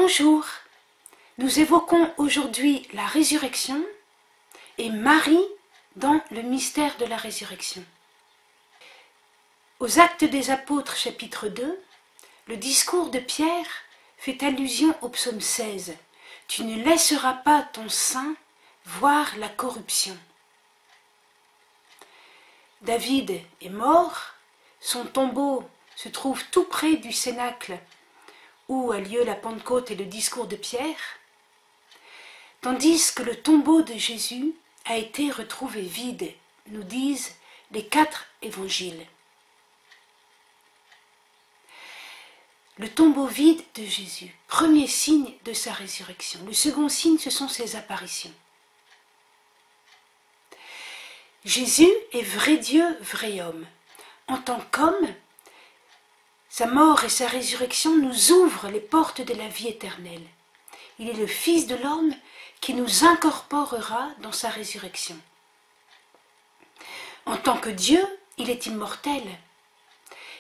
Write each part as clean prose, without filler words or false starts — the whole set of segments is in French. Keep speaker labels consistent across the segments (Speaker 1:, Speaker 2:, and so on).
Speaker 1: Bonjour, nous évoquons aujourd'hui la résurrection et Marie dans le mystère de la résurrection. Aux Actes des Apôtres chapitre 2, le discours de Pierre fait allusion au psaume 16. « Tu ne laisseras pas ton sein voir la corruption ». David est mort, son tombeau se trouve tout près du cénacle où a lieu la Pentecôte et le discours de Pierre, tandis que le tombeau de Jésus a été retrouvé vide, nous disent les 4 évangiles. Le tombeau vide de Jésus, premier signe de sa résurrection. Le second signe, ce sont ses apparitions. Jésus est vrai Dieu, vrai homme. En tant qu'homme, sa mort et sa résurrection nous ouvrent les portes de la vie éternelle. Il est le Fils de l'homme qui nous incorporera dans sa résurrection. En tant que Dieu, il est immortel.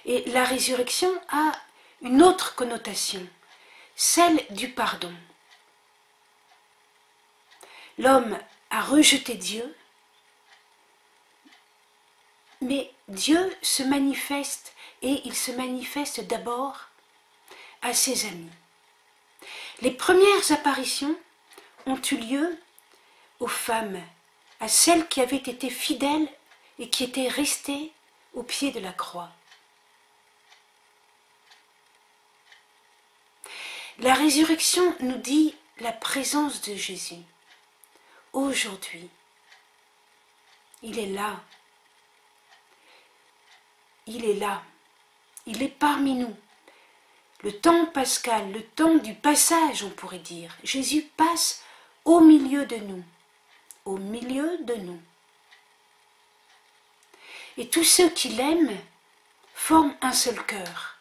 Speaker 1: Et la résurrection a une autre connotation, celle du pardon. L'homme a rejeté Dieu, mais Dieu se manifeste et il se manifeste d'abord à ses amis. Les premières apparitions ont eu lieu aux femmes, à celles qui avaient été fidèles et qui étaient restées au pied de la croix. La résurrection nous dit la présence de Jésus. Aujourd'hui, il est là. Il est là. Il est parmi nous. Le temps pascal, le temps du passage, on pourrait dire. Jésus passe au milieu de nous. Au milieu de nous. Et tous ceux qui l'aiment forment un seul cœur.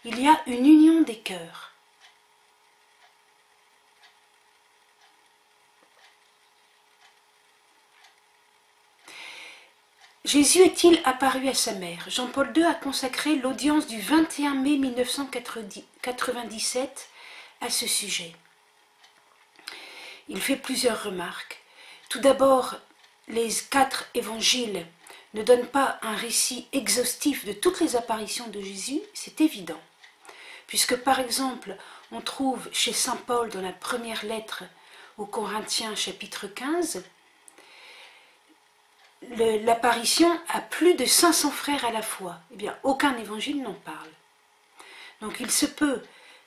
Speaker 1: Il y a une union des cœurs. Jésus est-il apparu à sa mère? Jean-Paul II a consacré l'audience du 21 mai 1997 à ce sujet. Il fait plusieurs remarques. Tout d'abord, les 4 évangiles ne donnent pas un récit exhaustif de toutes les apparitions de Jésus, c'est évident. Puisque par exemple, on trouve chez saint Paul dans la première lettre aux Corinthiens chapitre 15, l'apparition à plus de 500 frères à la fois. Eh bien, aucun évangile n'en parle. Donc il se peut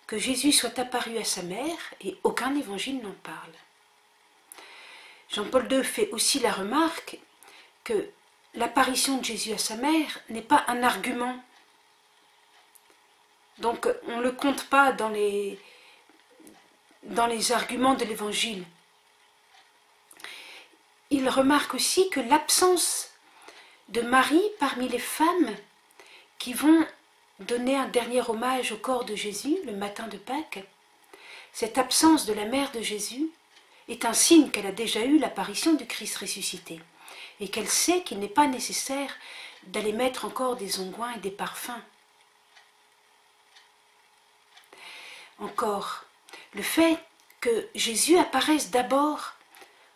Speaker 1: que Jésus soit apparu à sa mère et aucun évangile n'en parle. Jean-Paul II fait aussi la remarque que l'apparition de Jésus à sa mère n'est pas un argument. Donc on ne le compte pas dans les arguments de l'évangile. Il remarque aussi que l'absence de Marie parmi les femmes qui vont donner un dernier hommage au corps de Jésus le matin de Pâques, cette absence de la mère de Jésus est un signe qu'elle a déjà eu l'apparition du Christ ressuscité et qu'elle sait qu'il n'est pas nécessaire d'aller mettre encore des onguents et des parfums. Encore, le fait que Jésus apparaisse d'abord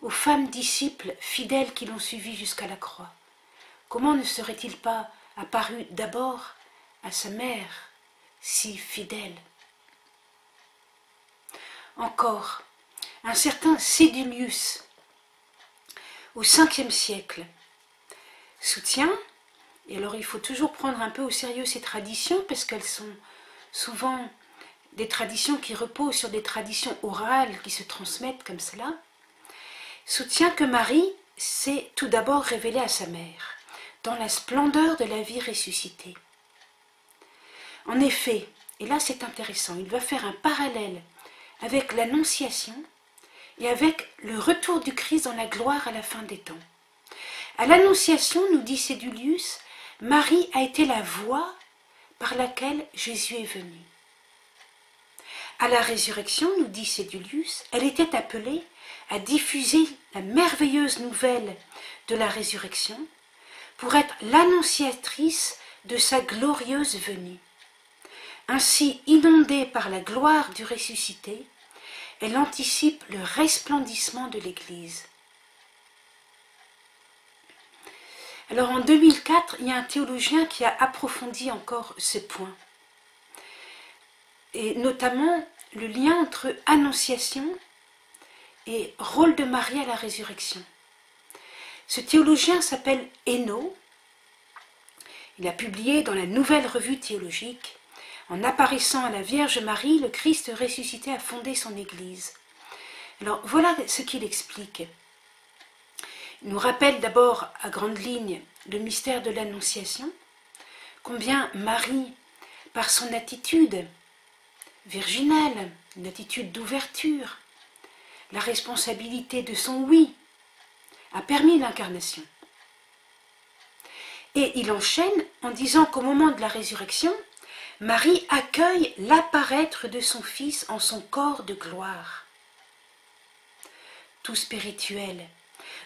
Speaker 1: aux femmes disciples fidèles qui l'ont suivi jusqu'à la croix. Comment ne serait-il pas apparu d'abord à sa mère, si fidèle? Encore, un certain Sédulius, au 5e siècle, soutient, et alors il faut toujours prendre un peu au sérieux ces traditions, parce qu'elles sont souvent des traditions qui reposent sur des traditions orales qui se transmettent comme cela, soutient que Marie s'est tout d'abord révélée à sa mère, dans la splendeur de la vie ressuscitée. En effet, et là c'est intéressant, il va faire un parallèle avec l'Annonciation et avec le retour du Christ dans la gloire à la fin des temps. À l'Annonciation, nous dit Sédulius, Marie a été la voie par laquelle Jésus est venu. À la résurrection, nous dit Sédulius, elle était appelée à diffuser la merveilleuse nouvelle de la résurrection pour être l'annonciatrice de sa glorieuse venue. Ainsi inondée par la gloire du ressuscité, elle anticipe le resplendissement de l'Église. Alors en 2004, il y a un théologien qui a approfondi encore ce point, et notamment le lien entre Annonciation et rôle de Marie à la résurrection. Ce théologien s'appelle Hainaut. Il a publié dans la Nouvelle Revue théologique: en apparaissant à la Vierge Marie, le Christ ressuscité a fondé son Église. Alors voilà ce qu'il explique. Il nous rappelle d'abord à grandes lignes le mystère de l'Annonciation, combien Marie, par son attitude virginale, une attitude d'ouverture, la responsabilité de son oui, a permis l'incarnation. Et il enchaîne en disant qu'au moment de la résurrection, Marie accueille l'apparaître de son Fils en son corps de gloire. Tout spirituel,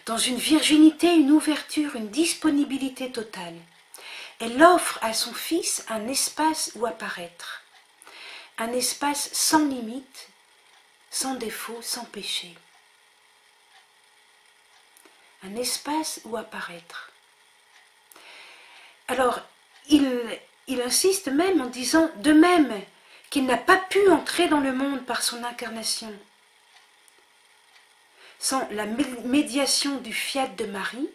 Speaker 1: dans une virginité, une ouverture, une disponibilité totale. Elle offre à son Fils un espace où apparaître, un espace sans limite, sans défaut, sans péché. Un espace où apparaître. Alors, il insiste même en disant, de même qu'il n'a pas pu entrer dans le monde par son incarnation, sans la médiation du fiat de Marie,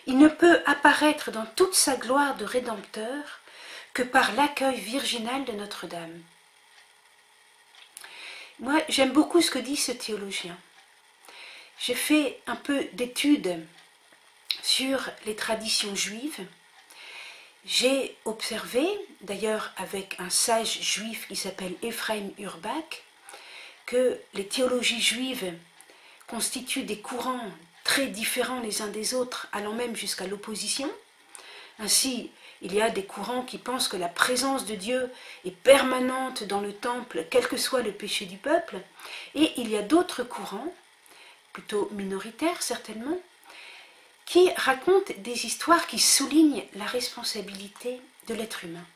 Speaker 1: il ne peut apparaître dans toute sa gloire de Rédempteur que par l'accueil virginal de Notre-Dame. Moi, j'aime beaucoup ce que dit ce théologien. J'ai fait un peu d'études sur les traditions juives. J'ai observé, d'ailleurs avec un sage juif qui s'appelle Ephraim Urbach, que les théologies juives constituent des courants très différents les uns des autres, allant même jusqu'à l'opposition. Ainsi, il y a des courants qui pensent que la présence de Dieu est permanente dans le temple, quel que soit le péché du peuple, et il y a d'autres courants, plutôt minoritaires certainement, qui racontent des histoires qui soulignent la responsabilité de l'être humain.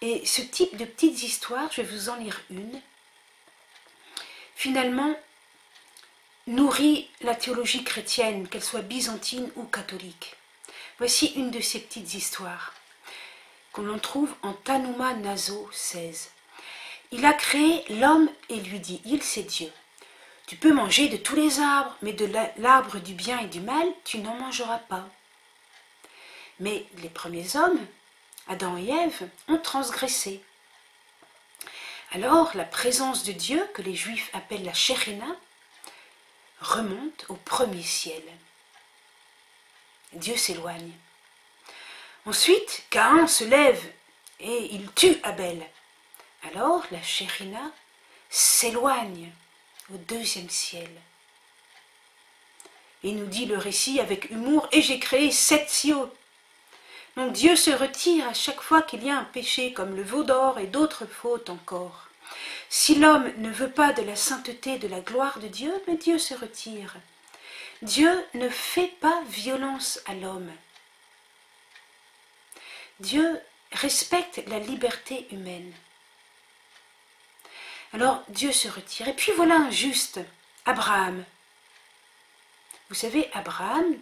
Speaker 1: Et ce type de petites histoires, je vais vous en lire une, finalement nourrit la théologie chrétienne, qu'elle soit byzantine ou catholique. Voici une de ces petites histoires, qu'on en trouve en Tanouma Naso 16. Il a créé l'homme et lui dit, il c'est Dieu. Tu peux manger de tous les arbres, mais de l'arbre du bien et du mal, tu n'en mangeras pas. Mais les premiers hommes, Adam et Ève, ont transgressé. Alors la présence de Dieu, que les Juifs appellent la Shekhinah, remonte au premier ciel. Dieu s'éloigne. Ensuite, Caïn se lève et il tue Abel. Alors la Shekhinah s'éloigne au deuxième ciel. Et nous dit le récit avec humour, et j'ai créé 7 cieux. Donc Dieu se retire à chaque fois qu'il y a un péché, comme le veau d'or et d'autres fautes encore. Si l'homme ne veut pas de la sainteté, de la gloire de Dieu, mais Dieu se retire. Dieu ne fait pas violence à l'homme. Dieu respecte la liberté humaine. Alors Dieu se retire. Et puis voilà un juste, Abraham. Vous savez, Abraham,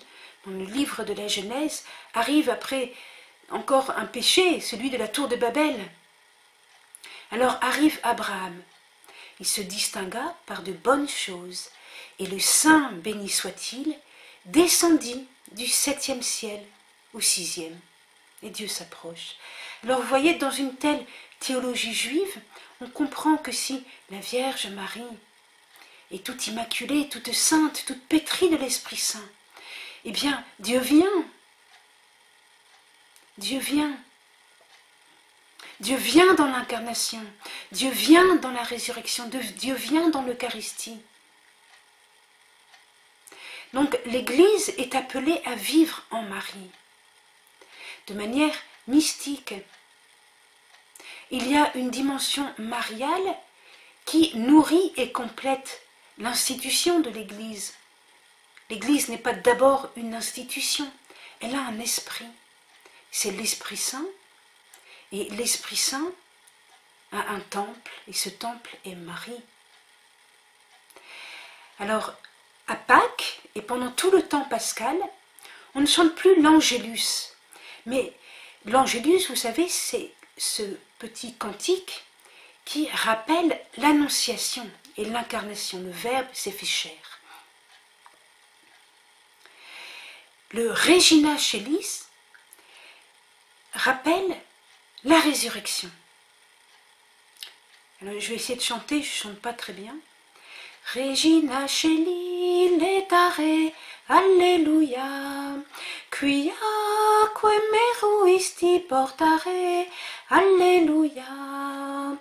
Speaker 1: dans le livre de la Genèse, arrive après encore un péché, celui de la tour de Babel. Alors arrive Abraham. Il se distingua par de bonnes choses, et le Saint, béni soit-il, descendit du 7e ciel au 6e. Et Dieu s'approche. Alors vous voyez, dans une telle théologie juive, on comprend que si la Vierge Marie est toute immaculée, toute sainte, toute pétrie de l'Esprit Saint, eh bien, Dieu vient. Dieu vient. Dieu vient dans l'incarnation. Dieu vient dans la résurrection. Dieu vient dans l'Eucharistie. Donc, l'Église est appelée à vivre en Marie, de manière mystique. Il y a une dimension mariale qui nourrit et complète l'institution de l'Église. L'Église n'est pas d'abord une institution, elle a un esprit. C'est l'Esprit Saint, et l'Esprit Saint a un temple, et ce temple est Marie. Alors, à Pâques, et pendant tout le temps pascal, on ne chante plus l'Angélus. Mais l'Angélus, vous savez, c'est ce petit cantique qui rappelle l'Annonciation et l'incarnation. Le Verbe s'est fait chair. Le Regina Coeli rappelle la résurrection. Alors, je vais essayer de chanter, je ne chante pas très bien. Regina Coeli letare, Alleluia, quia meruisti portare, Alleluia,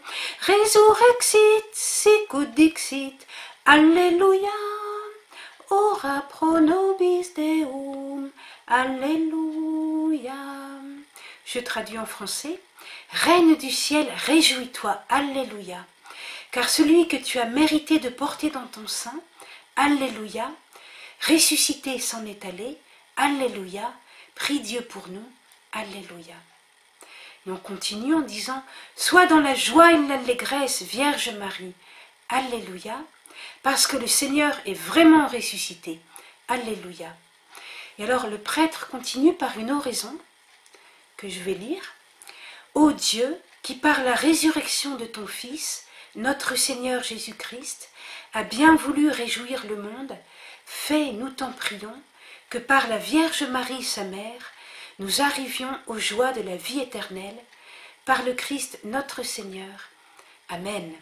Speaker 1: resurrexit sicut dixit, Alleluia, ora pro nobis Deum, Alléluia. Je traduis en français. Reine du ciel, réjouis-toi, Alléluia. Car celui que tu as mérité de porter dans ton sein, Alléluia, ressuscité s'en est allé, Alléluia, prie Dieu pour nous, Alléluia. Et on continue en disant, sois dans la joie et l'allégresse, Vierge Marie, Alléluia, parce que le Seigneur est vraiment ressuscité, Alléluia. Et alors le prêtre continue par une oraison que je vais lire. Ô Dieu, qui par la résurrection de ton Fils, notre Seigneur Jésus-Christ, a bien voulu réjouir le monde, fais, nous t'en prions, que par la Vierge Marie, sa mère, nous arrivions aux joies de la vie éternelle, par le Christ notre Seigneur. Amen.